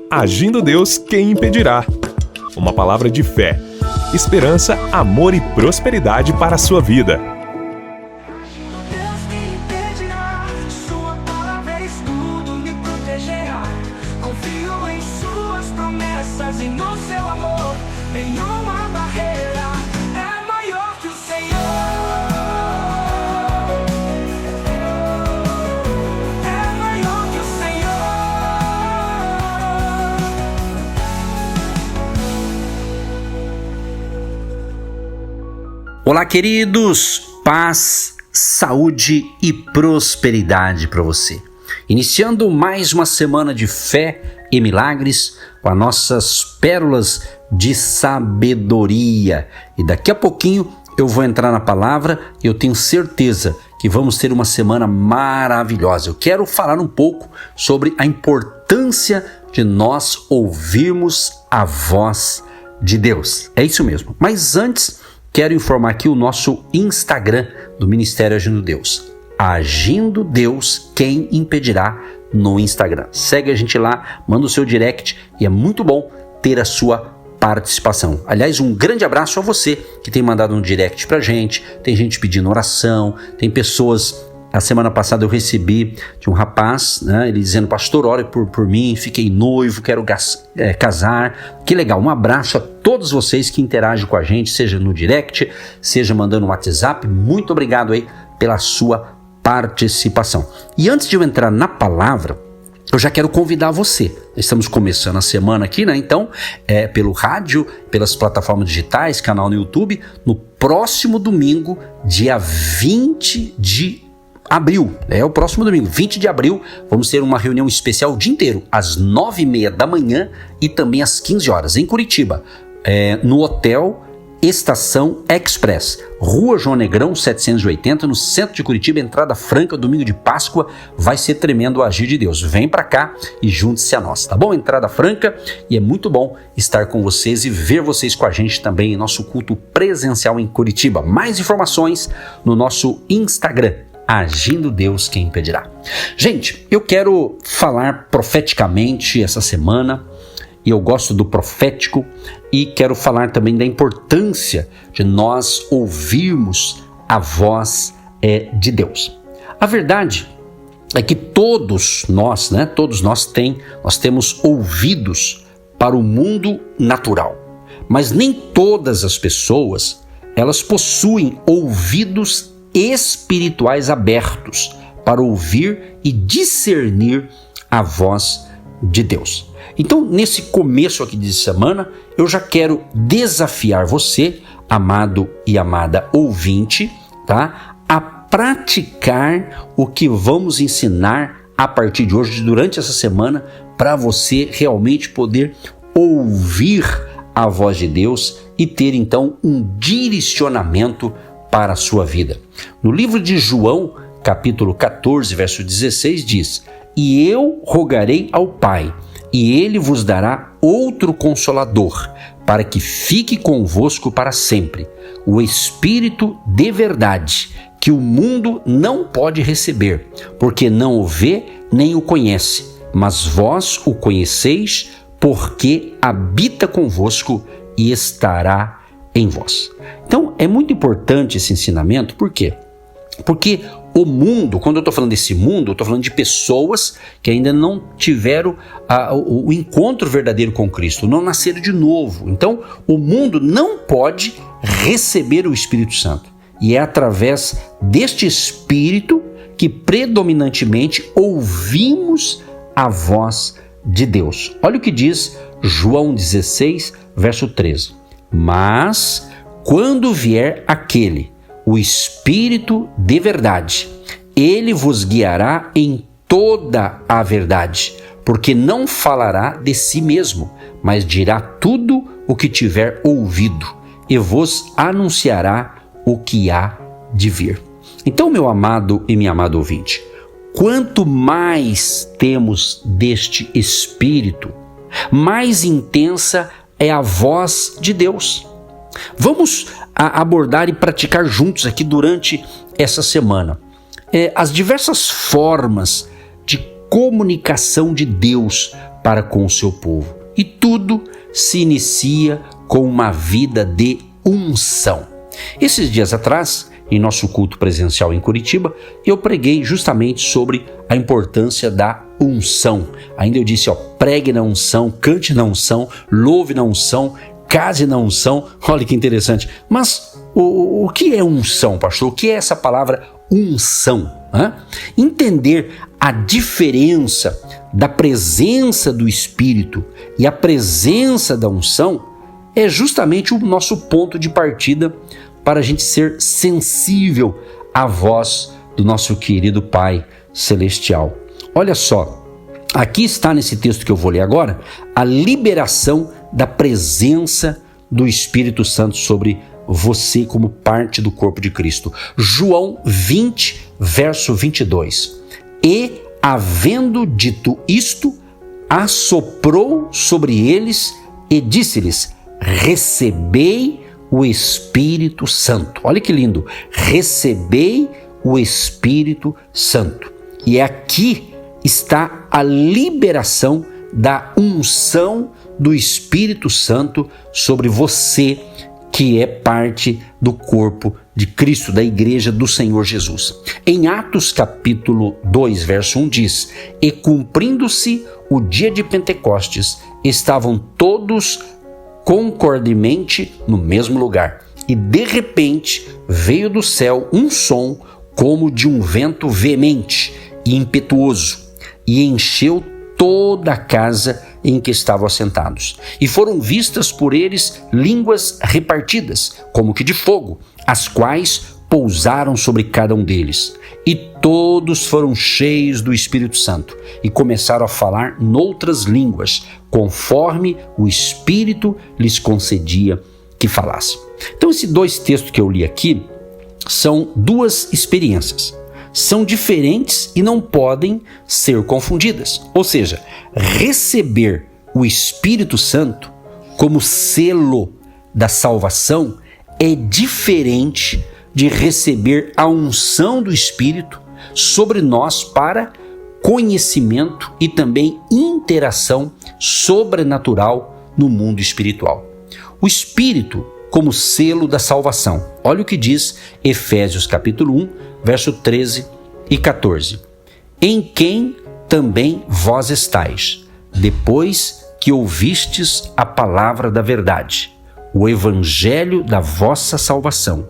Agindo Deus, quem impedirá? Uma palavra de fé, esperança, amor e prosperidade para a sua vida. Deus me impedirá, sua palavra és tudo, me protegerá. Confio em suas promessas e no seu amor. Nenhuma barreira é maior que o Senhor. É maior que o Senhor. Olá, queridos, paz, saúde e prosperidade para você. Iniciando mais uma semana de fé e milagres com as nossas pérolas de sabedoria. E daqui a pouquinho eu vou entrar na palavra e eu tenho certeza que vamos ter uma semana maravilhosa. Eu quero falar um pouco sobre a importância de nós ouvirmos a voz de Deus. É isso mesmo. Mas antes, quero informar aqui o nosso Instagram do Ministério Agindo Deus. Agindo Deus, quem impedirá no Instagram. Segue a gente lá, manda o seu direct e é muito bom ter a sua participação. Aliás, um grande abraço a você que tem mandado um direct pra gente, tem gente pedindo oração, tem pessoas... A semana passada eu recebi de um rapaz, né, ele dizendo: pastor, ore por mim, fiquei noivo, quero casar. Que legal, um abraço a todos vocês que interagem com a gente, seja no direct, seja mandando um WhatsApp. Muito obrigado aí pela sua participação. E antes de eu entrar na palavra, eu já quero convidar você. Estamos começando a semana aqui, né? Então, pelo rádio, pelas plataformas digitais, canal no YouTube, no próximo domingo, dia 20 de abril, o próximo domingo, 20 de abril, vamos ter uma reunião especial o dia inteiro, às 9h30 da manhã e também às 15 horas, em Curitiba, no Hotel Estação Express, Rua João Negrão 780, no centro de Curitiba, entrada franca, domingo de Páscoa. Vai ser tremendo o agir de Deus. Vem pra cá e junte-se a nós, tá bom? Entrada franca, e é muito bom estar com vocês e ver vocês com a gente também em nosso culto presencial em Curitiba. Mais informações no nosso Instagram, Agindo Deus, quem impedirá. Gente, eu quero falar profeticamente essa semana, e eu gosto do profético, e quero falar também da importância de nós ouvirmos a voz de Deus. A verdade é que todos nós temos ouvidos para o mundo natural, mas nem todas as pessoas elas possuem ouvidos espirituais abertos para ouvir e discernir a voz de Deus. Então, nesse começo aqui de semana, eu já quero desafiar você, amado e amada ouvinte, tá? A praticar o que vamos ensinar a partir de hoje, durante essa semana, para você realmente poder ouvir a voz de Deus e ter então um direcionamento para a sua vida. No livro de João, capítulo 14, verso 16, diz: e eu rogarei ao Pai, e ele vos dará outro Consolador, para que fique convosco para sempre, o Espírito de verdade, que o mundo não pode receber, porque não o vê nem o conhece, mas vós o conheceis, porque habita convosco e estará em vós. Então, é muito importante esse ensinamento, por quê? Porque o mundo, quando eu estou falando desse mundo, eu estou falando de pessoas que ainda não tiveram o encontro verdadeiro com Cristo, não nasceram de novo. Então, o mundo não pode receber o Espírito Santo. E é através deste Espírito que predominantemente ouvimos a voz de Deus. Olha o que diz João 16, verso 13. Mas quando vier aquele, o Espírito de verdade, ele vos guiará em toda a verdade, porque não falará de si mesmo, mas dirá tudo o que tiver ouvido, e vos anunciará o que há de vir. Então, meu amado e minha amada ouvinte, quanto mais temos deste Espírito, mais intensa é a voz de Deus. Vamos abordar e praticar juntos aqui durante essa semana as diversas formas de comunicação de Deus para com o seu povo. E tudo se inicia com uma vida de unção. Esses dias atrás, em nosso culto presencial em Curitiba, eu preguei justamente sobre a importância da unção. Ainda eu disse, pregue na unção, cante na unção, louve na unção, case na unção. Olha que interessante. Mas o que é unção, pastor? O que é essa palavra unção? Entender a diferença da presença do Espírito e a presença da unção é justamente o nosso ponto de partida para a gente ser sensível à voz do nosso querido Pai Celestial. Olha só, aqui está nesse texto que eu vou ler agora, a liberação da presença do Espírito Santo sobre você como parte do corpo de Cristo. João 20, verso 22. E, havendo dito isto, assoprou sobre eles e disse-lhes, recebei o Espírito Santo. Olha que lindo. Recebei o Espírito Santo. E aqui está a liberação da unção do Espírito Santo sobre você, que é parte do corpo de Cristo, da igreja do Senhor Jesus. Em Atos capítulo 2, verso 1 diz, e cumprindo-se o dia de Pentecostes, estavam todos concordemente no mesmo lugar. E de repente veio do céu um som como de um vento veemente e impetuoso, e encheu toda a casa em que estavam assentados. E foram vistas por eles línguas repartidas, como que de fogo, as quais pousaram sobre cada um deles. E todos foram cheios do Espírito Santo e começaram a falar noutras línguas, conforme o Espírito lhes concedia que falassem. Então, esses dois textos que eu li aqui são duas experiências. São diferentes e não podem ser confundidas. Ou seja, receber o Espírito Santo como selo da salvação é diferente de receber a unção do Espírito sobre nós para conhecimento e também interação sobrenatural no mundo espiritual. O Espírito como selo da salvação. Olha o que diz Efésios capítulo 1, verso 13 e 14. Em quem também vós estáis, depois que ouvistes a palavra da verdade, o evangelho da vossa salvação,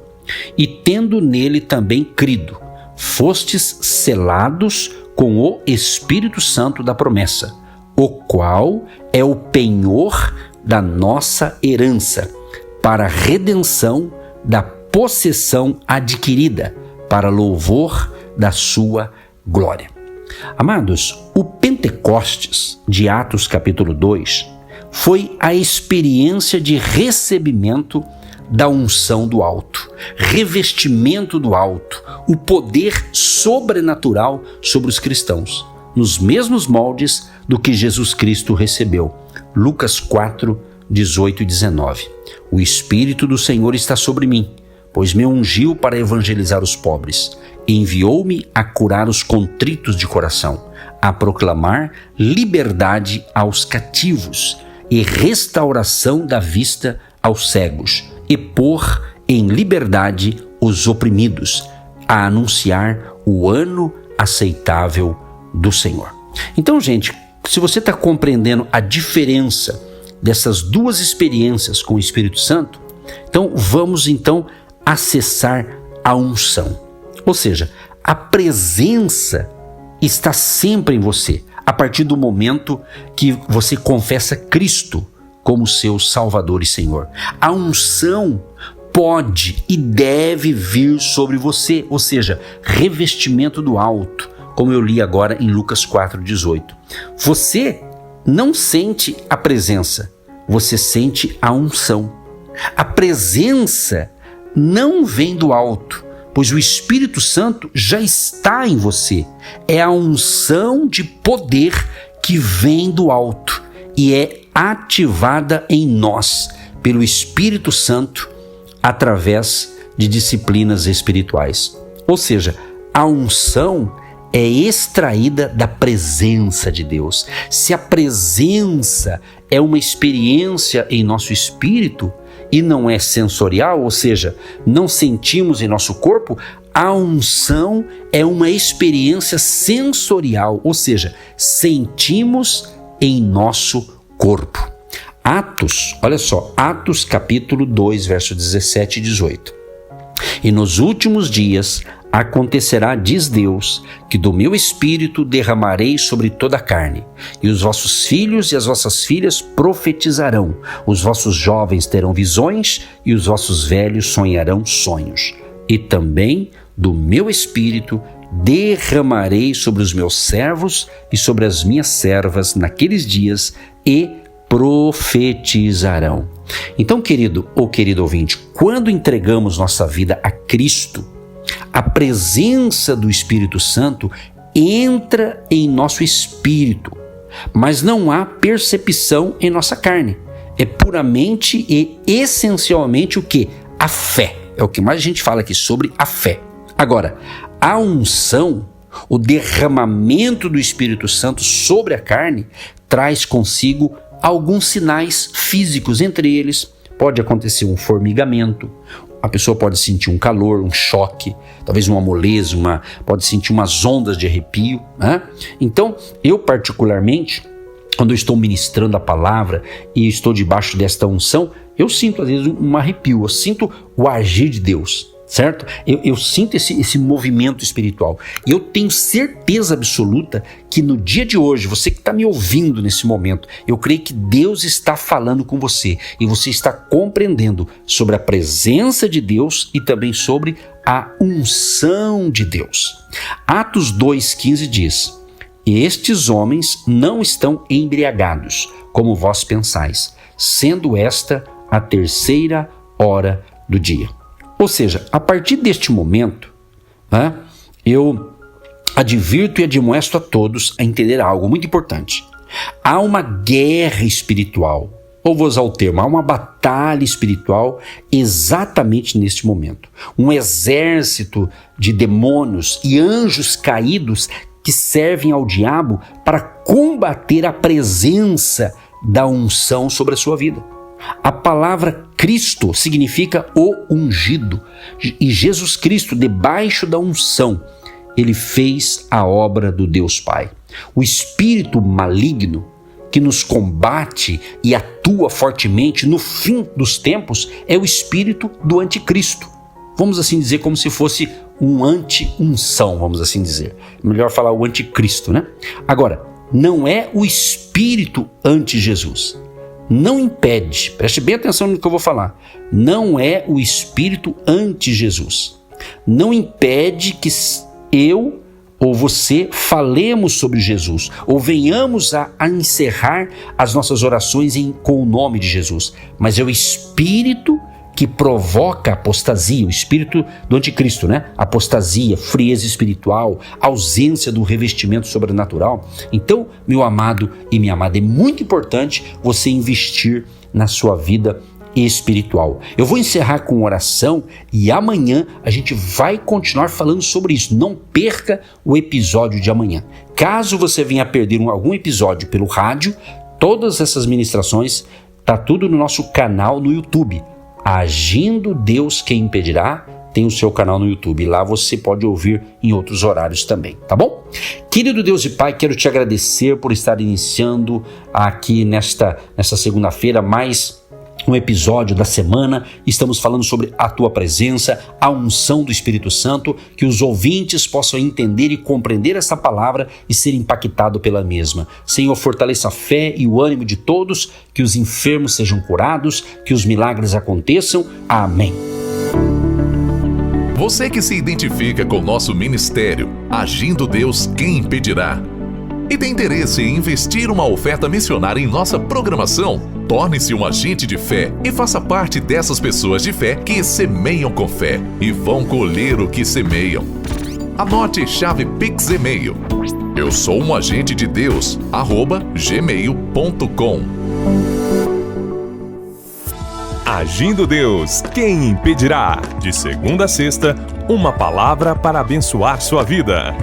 e tendo nele também crido, fostes selados com o Espírito Santo da promessa, o qual é o penhor da nossa herança, para a redenção da possessão adquirida, para louvor da sua glória. Amados, o Pentecostes de Atos capítulo 2 foi a experiência de recebimento da unção do alto, revestimento do alto, o poder sobrenatural sobre os cristãos, nos mesmos moldes do que Jesus Cristo recebeu. Lucas 4, 18 e 19. O Espírito do Senhor está sobre mim, pois me ungiu para evangelizar os pobres, enviou-me a curar os contritos de coração, a proclamar liberdade aos cativos e restauração da vista aos cegos, e pôr em liberdade os oprimidos, a anunciar o ano aceitável do Senhor. Então, gente, se você está compreendendo a diferença dessas duas experiências com o Espírito Santo, então vamos acessar a unção. Ou seja, a presença está sempre em você, a partir do momento que você confessa Cristo como seu Salvador e Senhor. A unção pode e deve vir sobre você, ou seja, revestimento do alto, como eu li agora em Lucas 4,18. Você não sente a presença, você sente a unção. A presença não vem do alto, pois o Espírito Santo já está em você. É a unção de poder que vem do alto e é ativada em nós pelo Espírito Santo através de disciplinas espirituais. Ou seja, a unção é extraída da presença de Deus. Se a presença é uma experiência em nosso espírito e não é sensorial, ou seja, não sentimos em nosso corpo, a unção é uma experiência sensorial, ou seja, sentimos em nosso corpo. Atos, olha só, Atos capítulo 2, verso 17 e 18. E nos últimos dias acontecerá, diz Deus, que do meu espírito derramarei sobre toda a carne, e os vossos filhos e as vossas filhas profetizarão, os vossos jovens terão visões e os vossos velhos sonharão sonhos. E também do meu espírito derramarei sobre os meus servos e sobre as minhas servas naqueles dias e profetizarão. Então, querido ou querido ouvinte, quando entregamos nossa vida a Cristo, a presença do Espírito Santo entra em nosso espírito, mas não há percepção em nossa carne. É puramente e essencialmente o que? A fé. É o que mais a gente fala aqui sobre a fé. Agora, a unção, o derramamento do Espírito Santo sobre a carne, traz consigo alguns sinais físicos. Entre eles, pode acontecer um formigamento, a pessoa pode sentir um calor, um choque, talvez uma moleza, pode sentir umas ondas de arrepio, né? Então, eu particularmente, quando eu estou ministrando a palavra e estou debaixo desta unção, eu sinto às vezes um arrepio, eu sinto o agir de Deus, certo? Eu sinto esse movimento espiritual. E eu tenho certeza absoluta que no dia de hoje, você que está me ouvindo nesse momento, eu creio que Deus está falando com você e você está compreendendo sobre a presença de Deus e também sobre a unção de Deus. Atos 2,15 diz: estes homens não estão embriagados, como vós pensais, sendo esta a 3ª hora do dia. Ou seja, a partir deste momento, né, eu advirto e admoesto a todos a entender algo muito importante. Há uma guerra espiritual, ou vou usar o termo, há uma batalha espiritual exatamente neste momento. Um exército de demônios e anjos caídos que servem ao diabo para combater a presença da unção sobre a sua vida. A palavra Cristo significa o ungido, e Jesus Cristo, debaixo da unção, ele fez a obra do Deus Pai. O espírito maligno que nos combate e atua fortemente no fim dos tempos é o espírito do anticristo. Vamos assim dizer, como se fosse um anti-unção, vamos assim dizer. Melhor falar o anticristo, né? Agora, não é o espírito anti-Jesus. Não impede, preste bem atenção no que eu vou falar, não é o espírito anti-Jesus. Não impede que eu ou você falemos sobre Jesus, ou venhamos a encerrar as nossas orações com o nome de Jesus, mas é o espírito que provoca apostasia, o espírito do anticristo, né? Apostasia, frieza espiritual, ausência do revestimento sobrenatural. Então, meu amado e minha amada, é muito importante você investir na sua vida espiritual. Eu vou encerrar com oração e amanhã a gente vai continuar falando sobre isso. Não perca o episódio de amanhã. Caso você venha a perder algum episódio pelo rádio, todas essas ministrações, tá tudo no nosso canal no YouTube. Agindo Deus, quem impedirá? Tem o seu canal no YouTube. Lá você pode ouvir em outros horários também, tá bom? Querido Deus e Pai, quero te agradecer por estar iniciando aqui nesta segunda-feira mais um episódio da semana. Estamos falando sobre a tua presença, a unção do Espírito Santo, que os ouvintes possam entender e compreender essa palavra e ser impactado pela mesma. Senhor, fortaleça a fé e o ânimo de todos, que os enfermos sejam curados, que os milagres aconteçam. Amém. Você que se identifica com o nosso ministério, Agindo Deus, quem impedirá? E tem interesse em investir uma oferta missionária em nossa programação? Torne-se um agente de fé e faça parte dessas pessoas de fé que semeiam com fé e vão colher o que semeiam. Anote chave Pix e-mail: eu sou um agente de Deus, @gmail.com. Agindo Deus, quem impedirá? De segunda a sexta, uma palavra para abençoar sua vida.